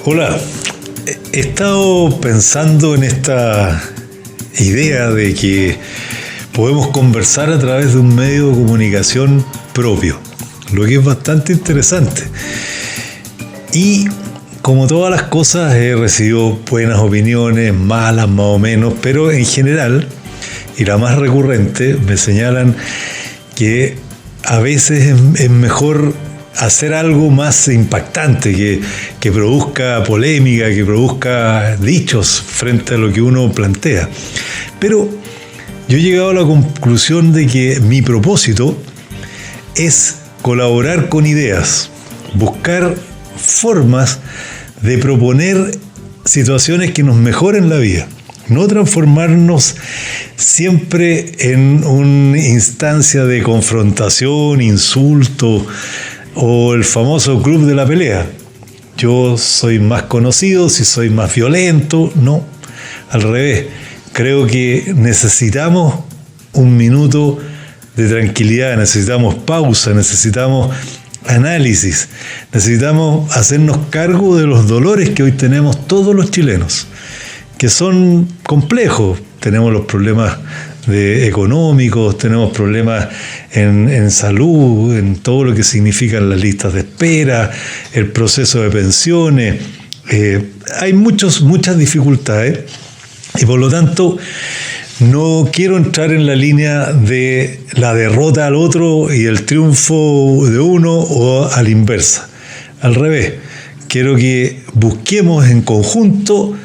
Hola, he estado pensando en esta idea de que podemos conversar a través de un medio de comunicación propio, lo que es bastante interesante. Y como todas las cosas, he recibido buenas opiniones, malas más o menos, pero en general, y la más recurrente, me señalan que a veces es mejor hacer algo más impactante, que produzca polémica, que produzca dichos frente a lo que uno plantea. Pero yo he llegado a la conclusión de que mi propósito es colaborar con ideas, buscar formas de proponer situaciones que nos mejoren la vida, no transformarnos siempre en una instancia de confrontación, insulto o el famoso club de la pelea. Yo soy más conocido si soy más violento. No, al revés. Creo que necesitamos un minuto de tranquilidad, necesitamos pausa, necesitamos análisis, necesitamos hacernos cargo de los dolores que hoy tenemos todos los chilenos, que son complejos. Tenemos los problemas económicos, tenemos problemas en salud, en todo lo que significan las listas de espera, el proceso de pensiones. Hay muchas dificultades y por lo tanto no quiero entrar en la línea de la derrota al otro y el triunfo de uno o a la inversa. Al revés, quiero que busquemos en conjunto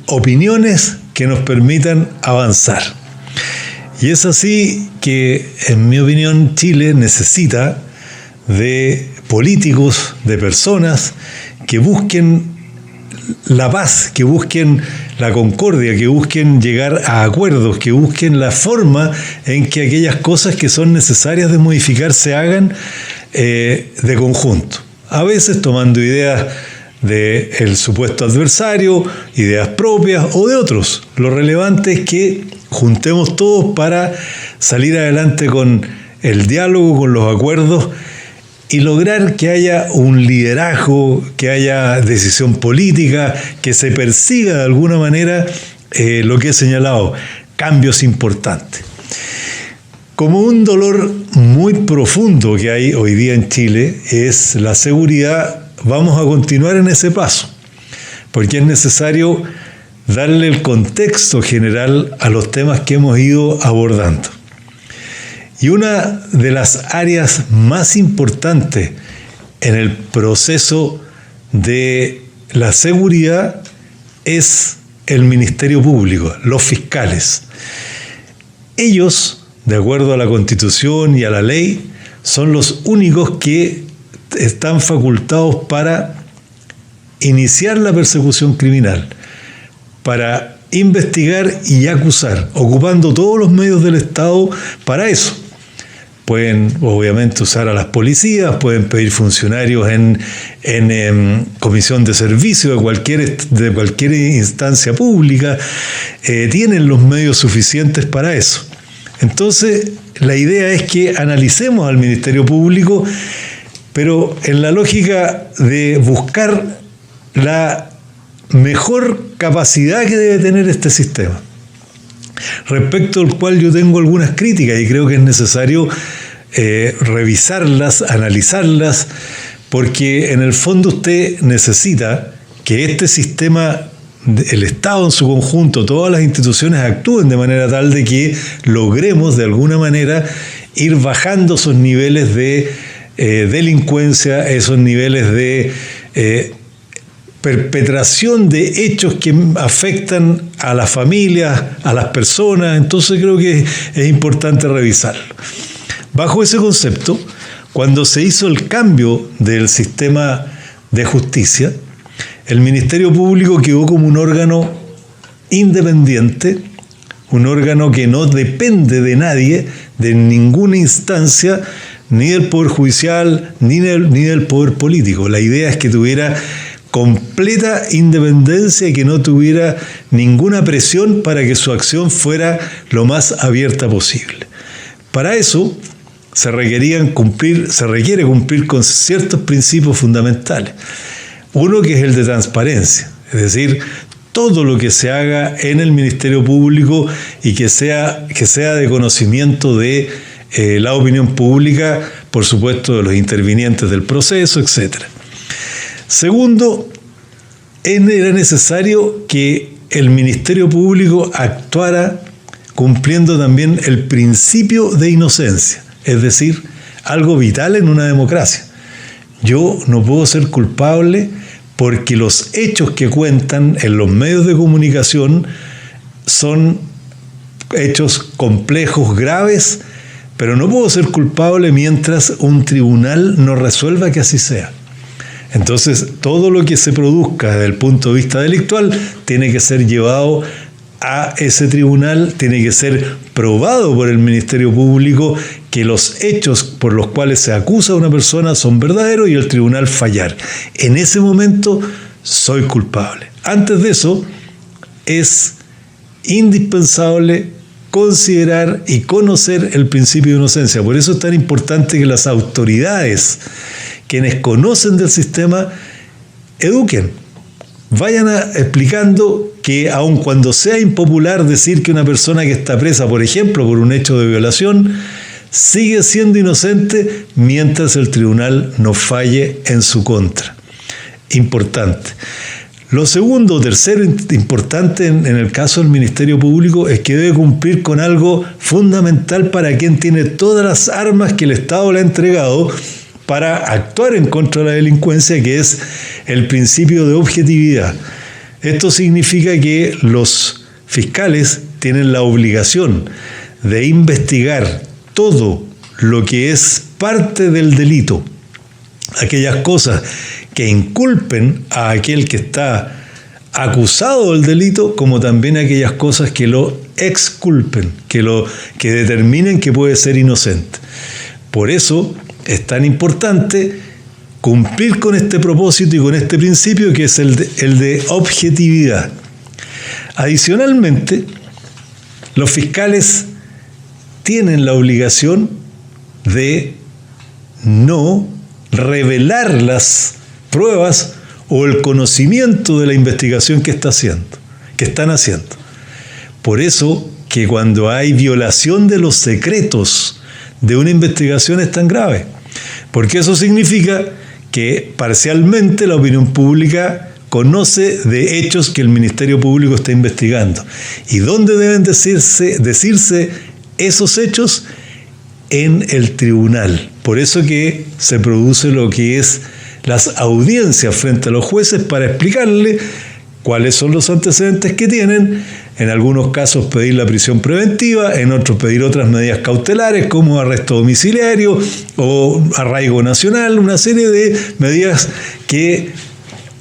opiniones que nos permitan avanzar. Y es así que, en mi opinión, Chile necesita de políticos, de personas que busquen la paz, que busquen la concordia, que busquen llegar a acuerdos, que busquen la forma en que aquellas cosas que son necesarias de modificar se hagan de conjunto. A veces tomando ideas del supuesto adversario, ideas propias o de otros. Lo relevante es que juntemos todos para salir adelante con el diálogo, con los acuerdos y lograr que haya un liderazgo, que haya decisión política, que se persiga de alguna manera lo que he señalado, cambios importantes. Como un dolor muy profundo que hay hoy día en Chile es la seguridad, vamos a continuar en ese paso, porque es necesario darle el contexto general a los temas que hemos ido abordando. Y una de las áreas más importantes en el proceso de la seguridad es el Ministerio Público, los fiscales. Ellos, de acuerdo a la Constitución y a la ley, son los únicos que están facultados para iniciar la persecución criminal, para investigar y acusar, ocupando todos los medios del Estado para eso. Pueden, obviamente, usar a las policías, pueden pedir funcionarios en comisión de servicio de cualquier instancia pública, tienen los medios suficientes para eso. Entonces, la idea es que analicemos al Ministerio Público, pero en la lógica de buscar la mejor capacidad que debe tener este sistema, respecto al cual yo tengo algunas críticas y creo que es necesario revisarlas, analizarlas, porque en el fondo usted necesita que este sistema, el Estado en su conjunto, todas las instituciones actúen de manera tal de que logremos de alguna manera ir bajando esos niveles de delincuencia, esos niveles de perpetración de hechos que afectan a las familias, a las personas. Entonces creo que es importante revisarlo. Bajo ese concepto, cuando se hizo el cambio del sistema de justicia, el Ministerio Público quedó como un órgano independiente, un órgano que no depende de nadie, de ninguna instancia, ni del Poder Judicial, ni del Poder Político. La idea es que tuviera completa independencia y que no tuviera ninguna presión para que su acción fuera lo más abierta posible. Para eso se requiere cumplir con ciertos principios fundamentales. Uno que es el de transparencia, es decir, todo lo que se haga en el Ministerio Público y que sea de conocimiento de la opinión pública, por supuesto de los intervinientes del proceso, etc. Segundo, era necesario que el Ministerio Público actuara cumpliendo también el principio de inocencia, es decir, algo vital en una democracia. Yo no puedo ser culpable porque los hechos que cuentan en los medios de comunicación son hechos complejos, graves, pero no puedo ser culpable mientras un tribunal no resuelva que así sea. Entonces, todo lo que se produzca desde el punto de vista delictual tiene que ser llevado a ese tribunal, tiene que ser probado por el Ministerio Público que los hechos por los cuales se acusa a una persona son verdaderos y el tribunal fallar. En ese momento soy culpable. Antes de eso es indispensable considerar y conocer el principio de inocencia. Por eso es tan importante que las autoridades, quienes conocen del sistema, eduquen, vayan explicando que aun cuando sea impopular decir que una persona que está presa, por ejemplo, por un hecho de violación, sigue siendo inocente mientras el tribunal no falle en su contra. Importante. Lo segundo, tercero, importante en el caso del Ministerio Público es que debe cumplir con algo fundamental para quien tiene todas las armas que el Estado le ha entregado para actuar en contra de la delincuencia, que es el principio de objetividad. Esto significa que los fiscales tienen la obligación de investigar todo lo que es parte del delito, aquellas cosas que inculpen a aquel que está acusado del delito, como también aquellas cosas que lo exculpen, que determinen que puede ser inocente. Por eso es tan importante cumplir con este propósito y con este principio que es el de objetividad. Adicionalmente, los fiscales tienen la obligación de no revelar las pruebas o el conocimiento de la investigación que están haciendo. Por eso que cuando hay violación de los secretos de una investigación es tan grave, porque eso significa que parcialmente la opinión pública conoce de hechos que el Ministerio Público está investigando. ¿Y dónde deben decirse esos hechos? En el tribunal. Por eso que se produce lo que es las audiencias frente a los jueces para explicarle cuáles son los antecedentes que tienen, en algunos casos pedir la prisión preventiva, en otros pedir otras medidas cautelares como arresto domiciliario o arraigo nacional, una serie de medidas que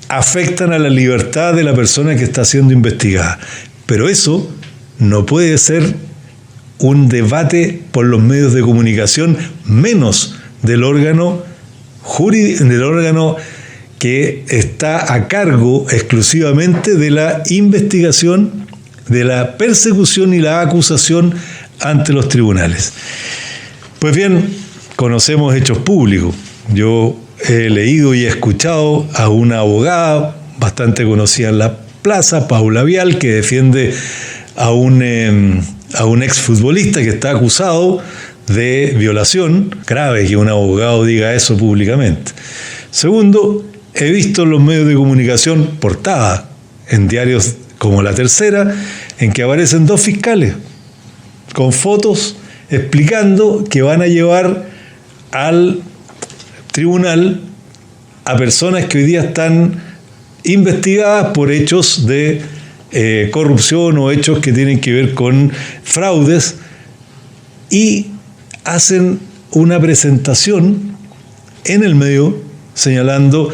afectan a la libertad de la persona que está siendo investigada. Pero eso no puede ser un debate por los medios de comunicación, menos del órgano que está a cargo exclusivamente de la investigación, de la persecución y la acusación ante los tribunales. Pues bien, conocemos hechos públicos. Yo he leído y he escuchado a una abogada bastante conocida en la plaza, Paula Vial, que defiende a un exfutbolista que está acusado de violación. Grave que un abogado diga eso públicamente. Segundo, he visto en los medios de comunicación portada en diarios como La Tercera, en que aparecen dos fiscales con fotos explicando que van a llevar al tribunal a personas que hoy día están investigadas por hechos de corrupción o hechos que tienen que ver con fraudes, y hacen una presentación en el medio señalando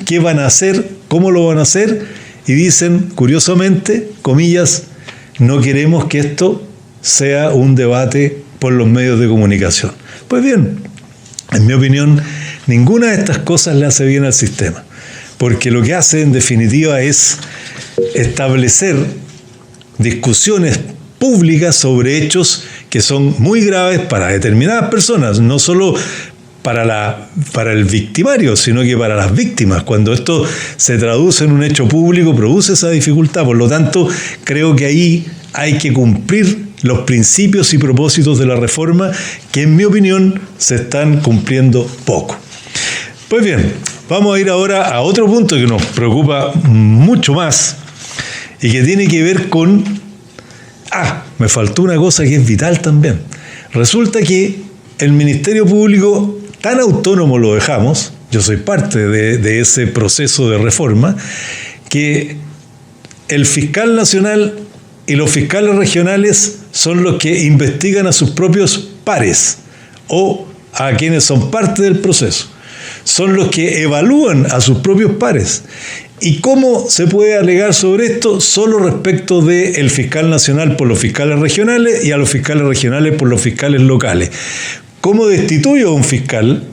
qué van a hacer, cómo lo van a hacer, y dicen, curiosamente, comillas, no queremos que esto sea un debate por los medios de comunicación. Pues bien, en mi opinión, ninguna de estas cosas le hace bien al sistema, porque lo que hace en definitiva es establecer discusiones públicas sobre hechos que son muy graves para determinadas personas, no solo para el victimario, sino que para las víctimas. Cuando esto se traduce en un hecho público, produce esa dificultad. Por lo tanto, creo que ahí hay que cumplir los principios y propósitos de la reforma, que en mi opinión se están cumpliendo poco. Pues bien, vamos a ir ahora a otro punto que nos preocupa mucho más y que tiene que ver con... me faltó una cosa que es vital también. Resulta que el Ministerio Público, tan autónomo lo dejamos, yo soy parte de ese proceso de reforma, que el fiscal nacional y los fiscales regionales son los que investigan a sus propios pares o a quienes son parte del proceso. Son los que evalúan a sus propios pares. ¿Y cómo se puede alegar sobre esto? Solo respecto del fiscal nacional por los fiscales regionales y a los fiscales regionales por los fiscales locales. ¿Cómo destituyo a un fiscal?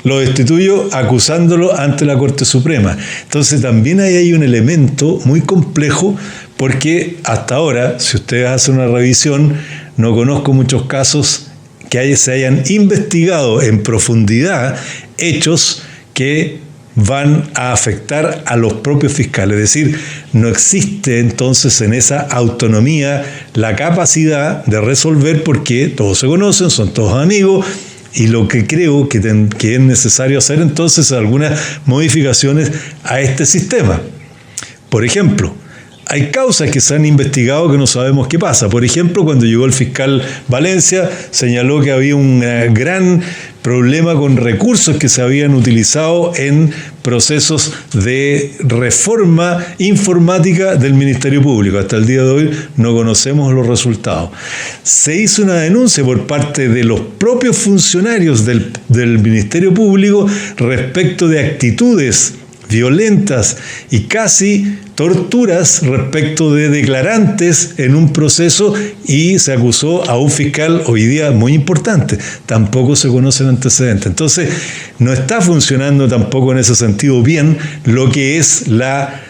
Lo destituyo acusándolo ante la Corte Suprema. Entonces también ahí hay un elemento muy complejo, porque hasta ahora, si ustedes hacen una revisión, no conozco muchos casos que se hayan investigado en profundidad hechos que van a afectar a los propios fiscales. Es decir, no existe entonces en esa autonomía la capacidad de resolver, porque todos se conocen, son todos amigos, y lo que creo que es necesario hacer entonces es algunas modificaciones a este sistema. Por ejemplo, hay causas que se han investigado que no sabemos qué pasa. Por ejemplo, cuando llegó el fiscal Valencia, señaló que había un gran problema con recursos que se habían utilizado en procesos de reforma informática del Ministerio Público. Hasta el día de hoy no conocemos los resultados. Se hizo una denuncia por parte de los propios funcionarios del Ministerio Público respecto de actitudes violentas y casi torturas respecto de declarantes en un proceso, y se acusó a un fiscal hoy día muy importante. Tampoco se conocen antecedentes. Entonces, no está funcionando tampoco en ese sentido bien lo que es la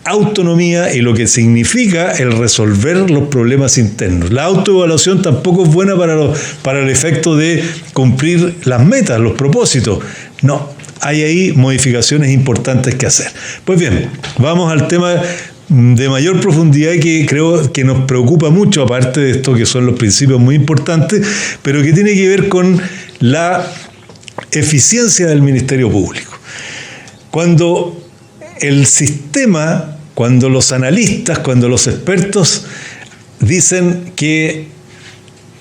autonomía y lo que significa el resolver los problemas internos. La autoevaluación tampoco es buena para el efecto de cumplir las metas, los propósitos. No. Hay ahí modificaciones importantes que hacer. Pues bien, vamos al tema de mayor profundidad que creo que nos preocupa mucho, aparte de esto que son los principios muy importantes, pero que tiene que ver con la eficiencia del Ministerio Público. Cuando el sistema, cuando los analistas, cuando los expertos dicen que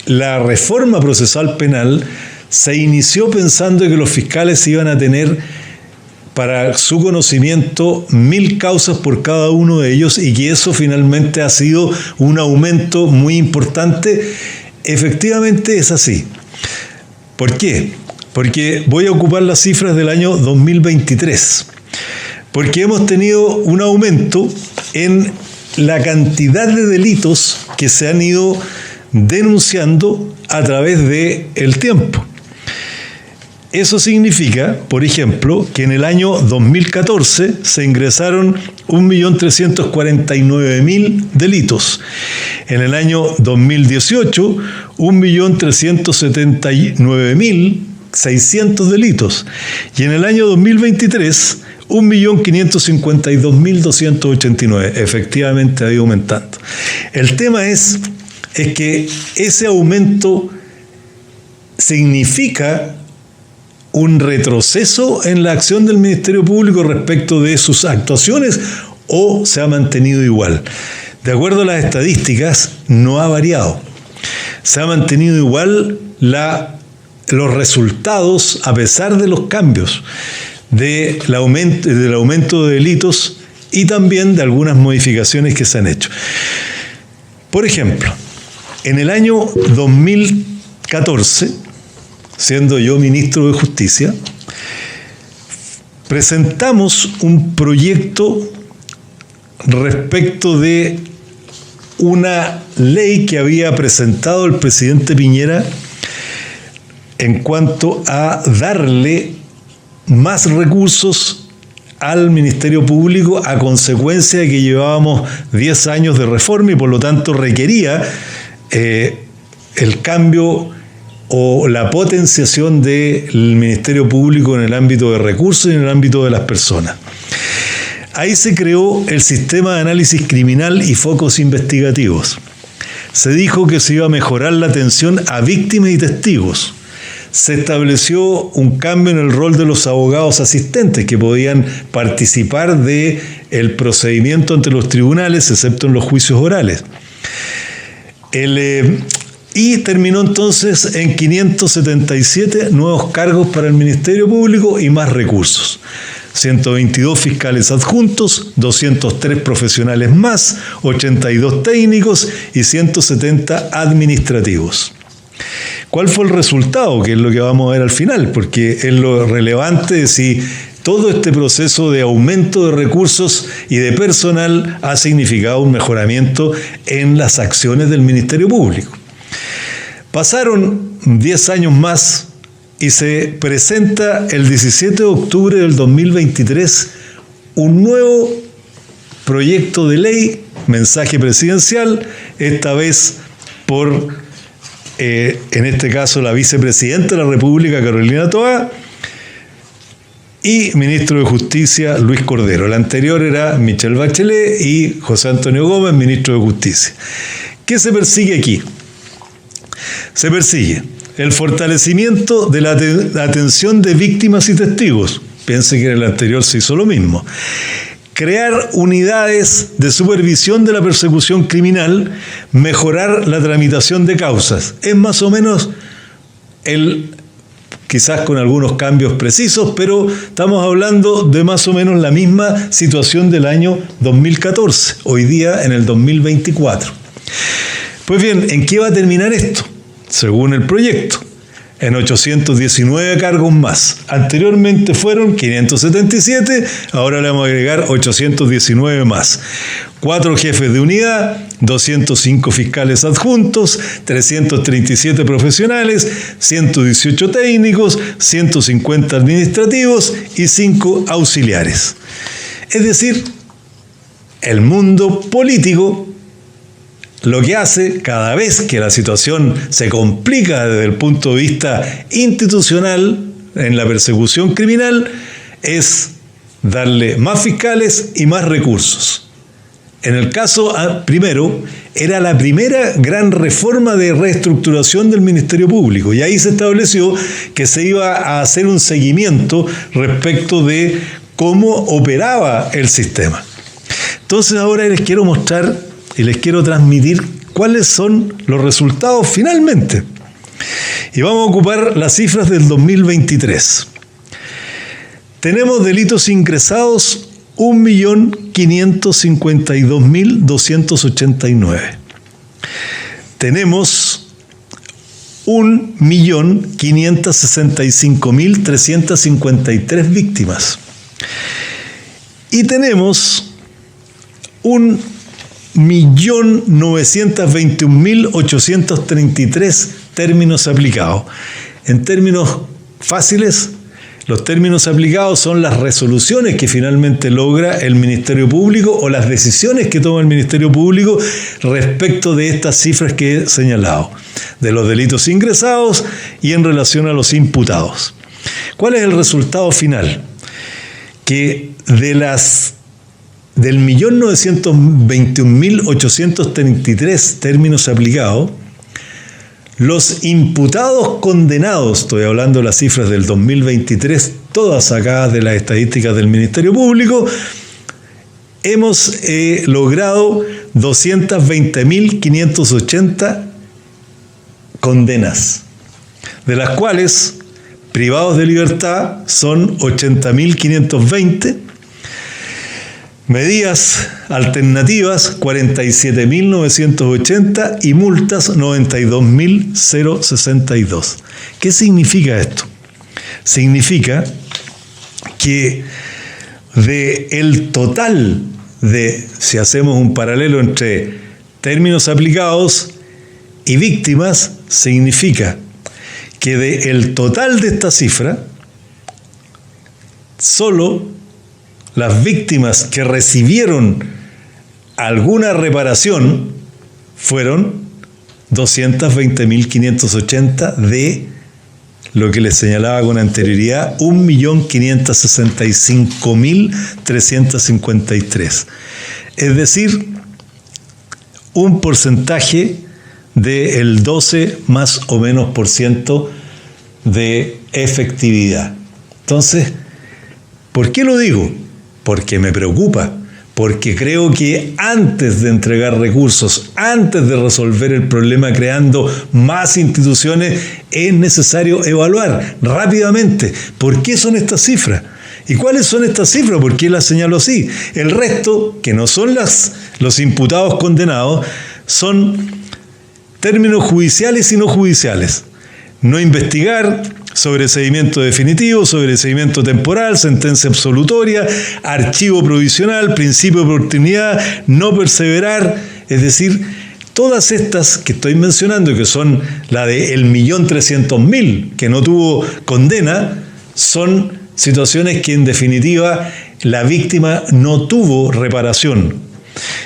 la reforma procesal penal se inició pensando que los fiscales iban a tener para su conocimiento 1000 causas por cada uno de ellos, y que eso finalmente ha sido un aumento muy importante. Efectivamente es así. ¿Por qué? Porque voy a ocupar las cifras del año 2023. Porque hemos tenido un aumento en la cantidad de delitos que se han ido denunciando a través del tiempo. Eso significa, por ejemplo, que en el año 2014 se ingresaron 1.349.000 delitos. En el año 2018, 1.379.600 delitos. Y en el año 2023, 1.552.289. Efectivamente ha ido aumentando. El tema es que ese aumento significa un retroceso en la acción del Ministerio Público respecto de sus actuaciones, o se ha mantenido igual. De acuerdo a las estadísticas, no ha variado. Se ha mantenido igual los resultados a pesar de los cambios del aumento de delitos y también de algunas modificaciones que se han hecho. Por ejemplo, en el año 2014, siendo yo ministro de Justicia, presentamos un proyecto respecto de una ley que había presentado el presidente Piñera en cuanto a darle más recursos al Ministerio Público a consecuencia de que llevábamos 10 años de reforma y por lo tanto requería el cambio o la potenciación del Ministerio Público en el ámbito de recursos y en el ámbito de las personas. Ahí se creó el sistema de análisis criminal y focos investigativos. Se dijo que se iba a mejorar la atención a víctimas y testigos. Se estableció un cambio en el rol de los abogados asistentes que podían participar del procedimiento ante los tribunales, excepto en los juicios orales. Y terminó entonces en 577 nuevos cargos para el Ministerio Público y más recursos. 122 fiscales adjuntos, 203 profesionales más, 82 técnicos y 170 administrativos. ¿Cuál fue el resultado? Que es lo que vamos a ver al final, porque es lo relevante de si todo este proceso de aumento de recursos y de personal ha significado un mejoramiento en las acciones del Ministerio Público. Pasaron 10 años más y se presenta el 17 de octubre del 2023 un nuevo proyecto de ley, mensaje presidencial, esta vez por, en este caso, la vicepresidenta de la República, Carolina Toá, y ministro de Justicia, Luis Cordero. El anterior era Michelle Bachelet y José Antonio Gómez, ministro de Justicia. ¿Qué se persigue aquí? Se persigue el fortalecimiento de la atención de víctimas y testigos. Piense que en el anterior se hizo lo mismo. Crear unidades de supervisión de la persecución criminal, mejorar la tramitación de causas. Es más o menos quizás con algunos cambios precisos, pero estamos hablando de más o menos la misma situación del año 2014, hoy día en el 2024. Pues bien, ¿en qué va a terminar esto? Según el proyecto, en 819 cargos más. Anteriormente fueron 577, ahora le vamos a agregar 819 más. 4 jefes de unidad, 205 fiscales adjuntos, 337 profesionales, 118 técnicos, 150 administrativos y 5 auxiliares. Es decir, el mundo político lo que hace cada vez que la situación se complica desde el punto de vista institucional en la persecución criminal es darle más fiscales y más recursos. En el caso primero, era la primera gran reforma de reestructuración del Ministerio Público y ahí se estableció que se iba a hacer un seguimiento respecto de cómo operaba el sistema. Entonces ahora les quiero mostrar y les quiero transmitir cuáles son los resultados finalmente. Y vamos a ocupar las cifras del 2023. Tenemos delitos ingresados 1.552.289. Tenemos 1.565.353 víctimas. Y tenemos 1.921.833 términos aplicados. En términos fáciles, los términos aplicados son las resoluciones que finalmente logra el Ministerio Público o las decisiones que toma el Ministerio Público respecto de estas cifras que he señalado, de los delitos ingresados y en relación a los imputados. ¿Cuál es el resultado final? Que del 1.921.833 términos aplicados, los imputados condenados, estoy hablando de las cifras del 2023, todas sacadas de las estadísticas del Ministerio Público, hemos logrado 220.580 condenas, de las cuales privados de libertad son 80.520, medidas alternativas 47.980 y multas 92.062. ¿Qué significa esto? Significa que del total si hacemos un paralelo entre términos aplicados y víctimas, significa que del total de esta cifra, solo las víctimas que recibieron alguna reparación fueron 220.580 de lo que les señalaba con anterioridad, 1.565.353. Es decir, un porcentaje del 12 más o menos por ciento de efectividad. Entonces, ¿por qué lo digo? Porque me preocupa, porque creo que antes de entregar recursos, antes de resolver el problema creando más instituciones, es necesario evaluar rápidamente por qué son estas cifras. ¿Y cuáles son estas cifras? ¿Por qué las señalo así? El resto, que no son los imputados condenados, son términos judiciales y no judiciales. No investigar, sobreseimiento definitivo, sobreseimiento temporal, sentencia absolutoria, archivo provisional, principio de oportunidad, no perseverar, es decir, todas estas que estoy mencionando, que son la de 1.300.000 que no tuvo condena, son situaciones que en definitiva la víctima no tuvo reparación.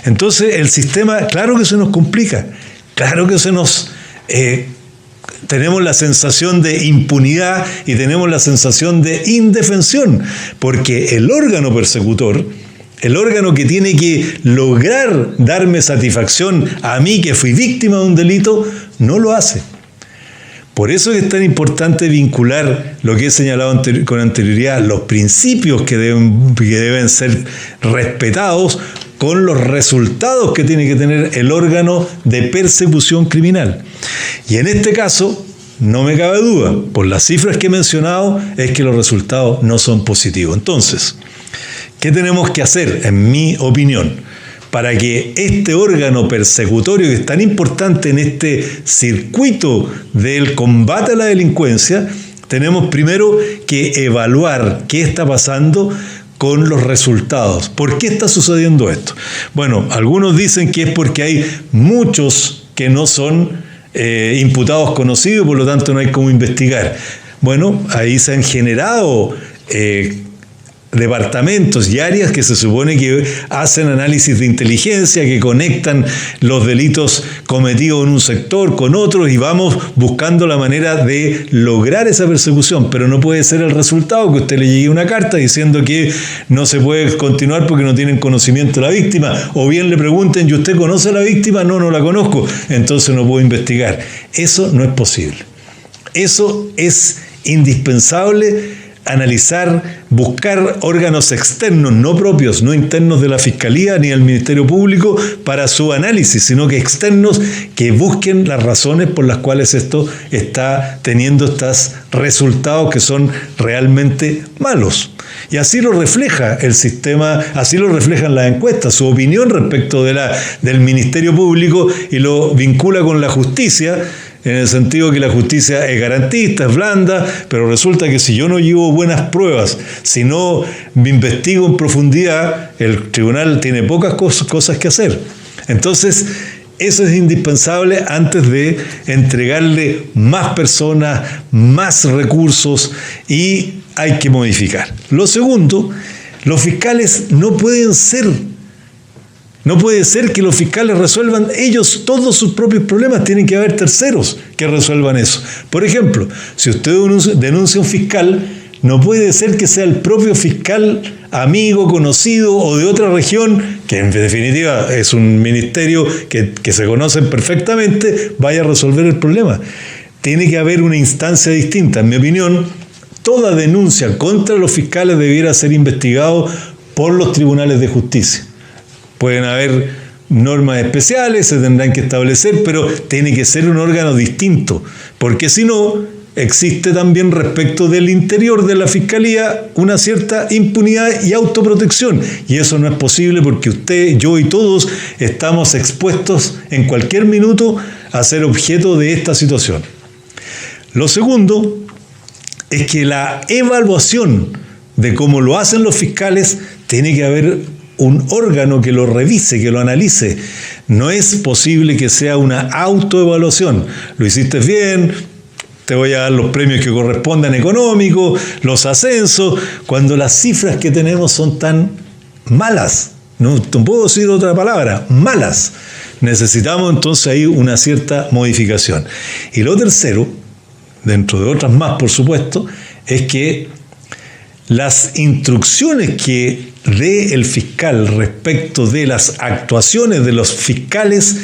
Entonces el sistema, claro que se nos complica, claro que tenemos la sensación de impunidad y tenemos la sensación de indefensión, porque el órgano persecutor, el órgano que tiene que lograr darme satisfacción a mí que fui víctima de un delito, no lo hace. Por eso es tan importante vincular lo que he señalado con anterioridad, los principios que deben ser respetados con los resultados que tiene que tener el órgano de persecución criminal. Y en este caso, no me cabe duda, por las cifras que he mencionado, es que los resultados no son positivos. Entonces, ¿qué tenemos que hacer, en mi opinión, para que este órgano persecutorio que es tan importante en este circuito del combate a la delincuencia? Tenemos primero que evaluar qué está pasando con los resultados. ¿Por qué está sucediendo esto? Bueno, algunos dicen que es porque hay muchos que no son imputados conocidos, por lo tanto no hay cómo investigar. Bueno, ahí se han generado departamentos y áreas que se supone que hacen análisis de inteligencia, que conectan los delitos cometidos en un sector con otros y vamos buscando la manera de lograr esa persecución, pero no puede ser el resultado que usted le llegue una carta diciendo que no se puede continuar porque no tienen conocimiento de la víctima, o bien le pregunten, ¿y usted conoce a la víctima? No, no la conozco, entonces no puedo investigar. Eso no es posible. Eso es indispensable. Analizar, buscar órganos externos, no propios, no internos de la Fiscalía ni del Ministerio Público para su análisis, sino que externos que busquen las razones por las cuales esto está teniendo estos resultados que son realmente malos. Y así lo refleja el sistema, así lo reflejan las encuestas, su opinión respecto del Ministerio Público, y lo vincula con la justicia, en el sentido que la justicia es garantista, es blanda, pero resulta que si yo no llevo buenas pruebas, si no me investigo en profundidad, el tribunal tiene pocas cosas que hacer. Entonces, eso es indispensable antes de entregarle más personas, más recursos, y hay que modificar. Lo segundo, los fiscales no pueden ser. No puede ser que los fiscales resuelvan ellos todos sus propios problemas, tienen que haber terceros que resuelvan eso. Por ejemplo, si usted denuncia a un fiscal, no puede ser que sea el propio fiscal amigo, conocido o de otra región, que en definitiva es un ministerio que se conocen perfectamente, vaya a resolver el problema. Tiene que haber una instancia distinta. En mi opinión, toda denuncia contra los fiscales debiera ser investigado por los tribunales de justicia. Pueden haber normas especiales, se tendrán que establecer, pero tiene que ser un órgano distinto, porque si no, existe también respecto del interior de la Fiscalía una cierta impunidad y autoprotección, y eso no es posible porque usted, yo y todos estamos expuestos en cualquier minuto a ser objeto de esta situación. Lo segundo es que la evaluación de cómo lo hacen los fiscales tiene que haber un órgano que lo revise, que lo analice. No es posible que sea una autoevaluación. Lo hiciste bien, te voy a dar los premios que correspondan económicos, los ascensos, cuando las cifras que tenemos son tan malas. No puedo decir otra palabra, malas. necesitamos entonces ahí una cierta modificación. Y lo tercero, dentro de otras más por supuesto, es que las instrucciones que dé el fiscal respecto de las actuaciones de los fiscales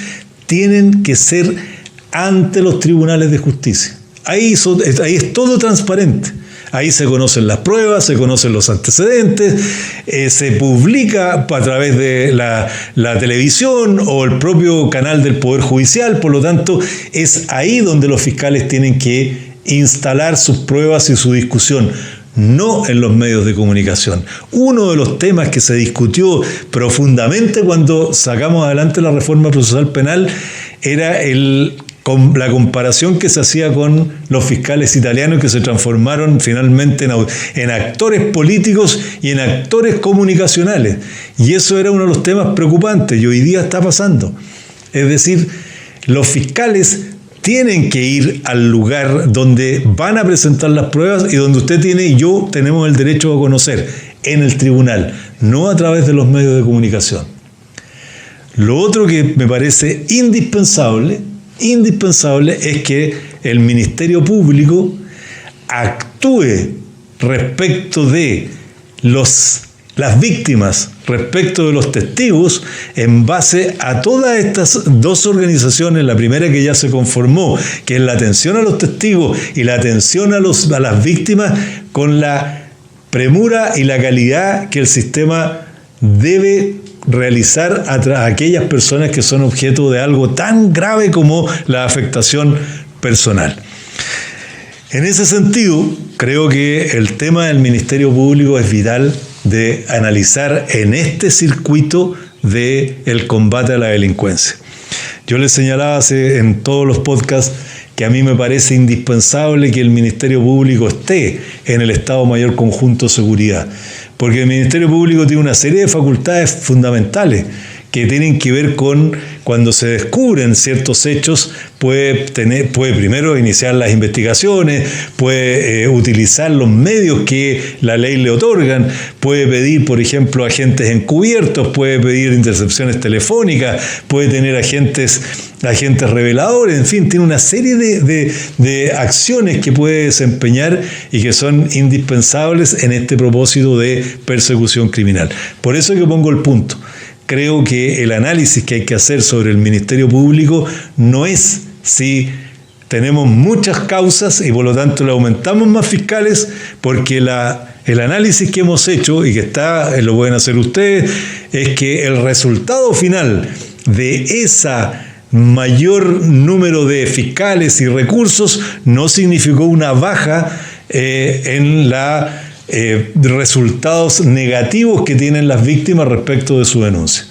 tienen que ser ante los tribunales de justicia. Ahí es todo transparente. Ahí se conocen las pruebas, se conocen los antecedentes, se publica a través de la televisión o el propio canal del Poder Judicial. Por lo tanto, es ahí donde los fiscales tienen que instalar sus pruebas y su discusión, no en los medios de comunicación. Uno de los temas que se discutió profundamente cuando sacamos adelante la reforma procesal penal era la comparación que se hacía con los fiscales italianos que se transformaron finalmente en actores políticos y en actores comunicacionales. Y eso era uno de los temas preocupantes y hoy día está pasando. Es decir, los fiscales tienen que ir al lugar donde van a presentar las pruebas y donde usted y yo tenemos el derecho a conocer, en el tribunal, no a través de los medios de comunicación. Lo otro que me parece indispensable es que el Ministerio Público actúe respecto de las víctimas, respecto de los testigos, en base a todas estas dos organizaciones, la primera que ya se conformó, que es la atención a los testigos y la atención a las víctimas, con la premura y la calidad que el sistema debe realizar a aquellas personas que son objeto de algo tan grave como la afectación personal. En ese sentido, creo que el tema del Ministerio Público es vital de analizar en este circuito del combate a la delincuencia. Yo les señalaba en todos los podcasts que a mí me parece indispensable que el Ministerio Público esté en el Estado Mayor Conjunto de Seguridad, porque el Ministerio Público tiene una serie de facultades fundamentales que tienen que ver con cuando se descubren ciertos hechos, puede primero iniciar las investigaciones, puede utilizar los medios que la ley le otorgan, puede pedir, por ejemplo, agentes encubiertos, puede pedir intercepciones telefónicas, puede tener agentes reveladores, en fin, tiene una serie de acciones que puede desempeñar y que son indispensables en este propósito de persecución criminal. Por eso que pongo el punto. Creo que el análisis que hay que hacer sobre el Ministerio Público no es si tenemos muchas causas y por lo tanto le aumentamos más fiscales, porque el análisis que hemos hecho y que lo pueden hacer ustedes, es que el resultado final de esa mayor número de fiscales y recursos no significó una baja en resultados negativos que tienen las víctimas respecto de su denuncia.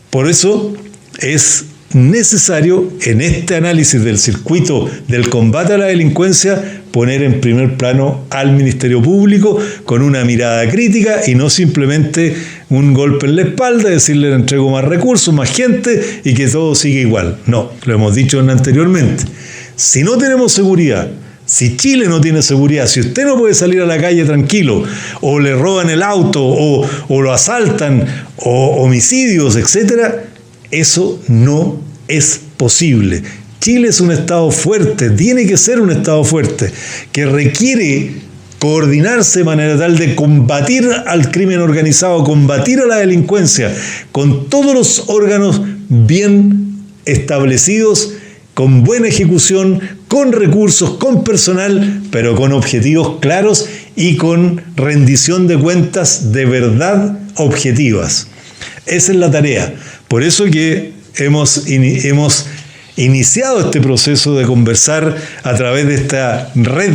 Por eso es necesario en este análisis del circuito del combate a la delincuencia poner en primer plano al Ministerio Público con una mirada crítica y no simplemente un golpe en la espalda, decirle le entrego más recursos, más gente y que todo siga igual. No, lo hemos dicho anteriormente. Si no tenemos seguridad, si Chile no tiene seguridad, si usted no puede salir a la calle tranquilo, o le roban el auto, o lo asaltan, o homicidios, etc., eso no es posible. Chile es un Estado fuerte, tiene que ser un Estado fuerte, que requiere coordinarse de manera tal de combatir al crimen organizado, combatir a la delincuencia, con todos los órganos bien establecidos, con buena ejecución, con recursos, con personal, pero con objetivos claros y con rendición de cuentas de verdad objetivas. Esa es la tarea. Por eso que hemos iniciado este proceso de conversar a través de esta red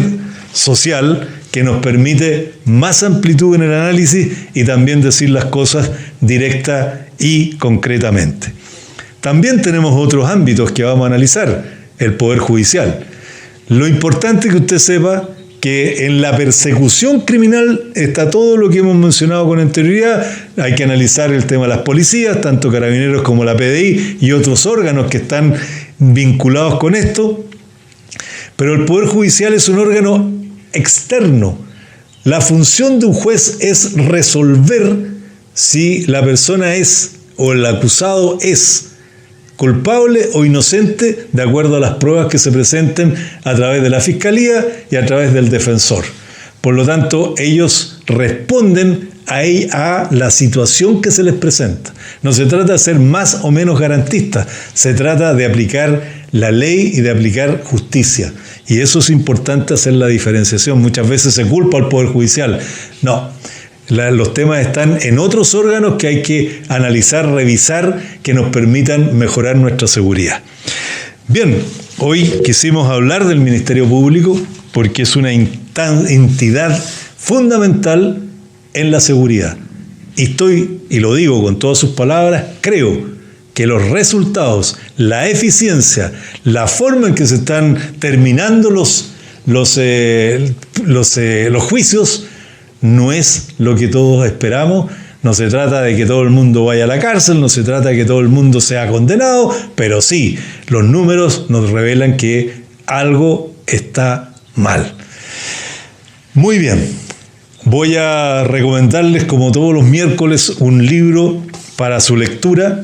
social que nos permite más amplitud en el análisis y también decir las cosas directa y concretamente. También tenemos otros ámbitos que vamos a analizar, el Poder Judicial. Lo importante es que usted sepa que en la persecución criminal está todo lo que hemos mencionado con anterioridad. Hay que analizar el tema de las policías, tanto Carabineros como la PDI y otros órganos que están vinculados con esto. Pero el Poder Judicial es un órgano externo. La función de un juez es resolver si la persona es o el acusado es culpable o inocente de acuerdo a las pruebas que se presenten a través de la Fiscalía y a través del defensor. Por lo tanto, ellos responden a la situación que se les presenta. No se trata de ser más o menos garantistas, se trata de aplicar la ley y de aplicar justicia. Y eso es importante, hacer la diferenciación. Muchas veces se culpa al Poder Judicial. No, los temas están en otros órganos que hay que analizar, revisar, que nos permitan mejorar nuestra seguridad. Bien, hoy quisimos hablar del Ministerio Público porque es una entidad fundamental en la seguridad. Y lo digo con todas sus palabras, creo que los resultados, la eficiencia, la forma en que se están terminando los juicios, no es lo que todos esperamos. No se trata de que todo el mundo vaya a la cárcel, no se trata de que todo el mundo sea condenado, pero sí, los números nos revelan que algo está mal. Muy bien, voy a recomendarles, como todos los miércoles, un libro para su lectura.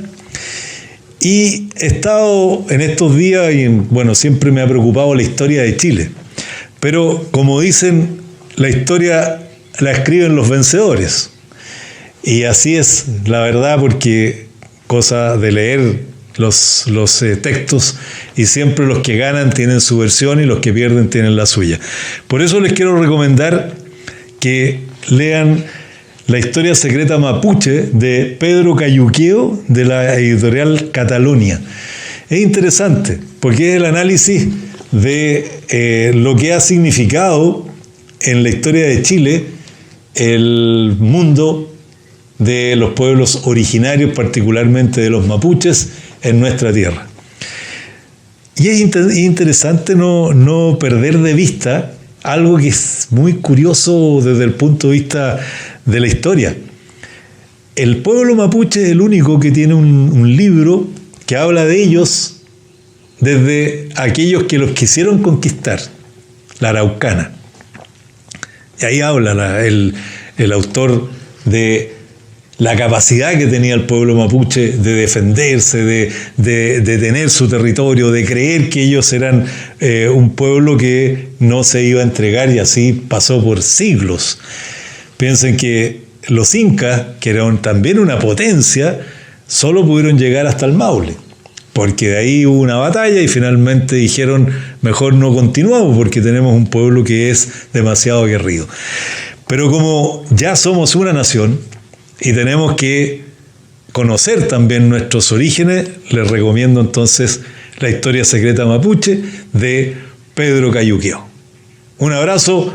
Y he estado en estos días, y siempre me ha preocupado la historia de Chile. Pero, como dicen, la historia la escriben los vencedores. Y así es, la verdad, porque cosa de leer los textos, y siempre los que ganan tienen su versión y los que pierden tienen la suya. Por eso les quiero recomendar que lean La historia secreta mapuche de Pedro Cayuqueo, de la editorial Catalonia. Es interesante porque es el análisis de lo que ha significado en la historia de Chile el mundo de los pueblos originarios, particularmente de los mapuches, en nuestra tierra. Y es interesante no perder de vista algo que es muy curioso desde el punto de vista de la historia. El pueblo mapuche es el único que tiene un libro que habla de ellos desde aquellos que los quisieron conquistar, la Araucana. Y ahí habla el autor de la capacidad que tenía el pueblo mapuche de defenderse, de tener su territorio, de creer que ellos eran un pueblo que no se iba a entregar, y así pasó por siglos. Piensen que los incas, que eran también una potencia, solo pudieron llegar hasta el Maule, porque de ahí hubo una batalla y finalmente dijeron, mejor no continuamos porque tenemos un pueblo que es demasiado aguerrido. Pero como ya somos una nación y tenemos que conocer también nuestros orígenes, les recomiendo entonces La historia secreta mapuche de Pedro Cayuqueo. Un abrazo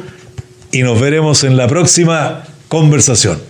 y nos veremos en la próxima conversación.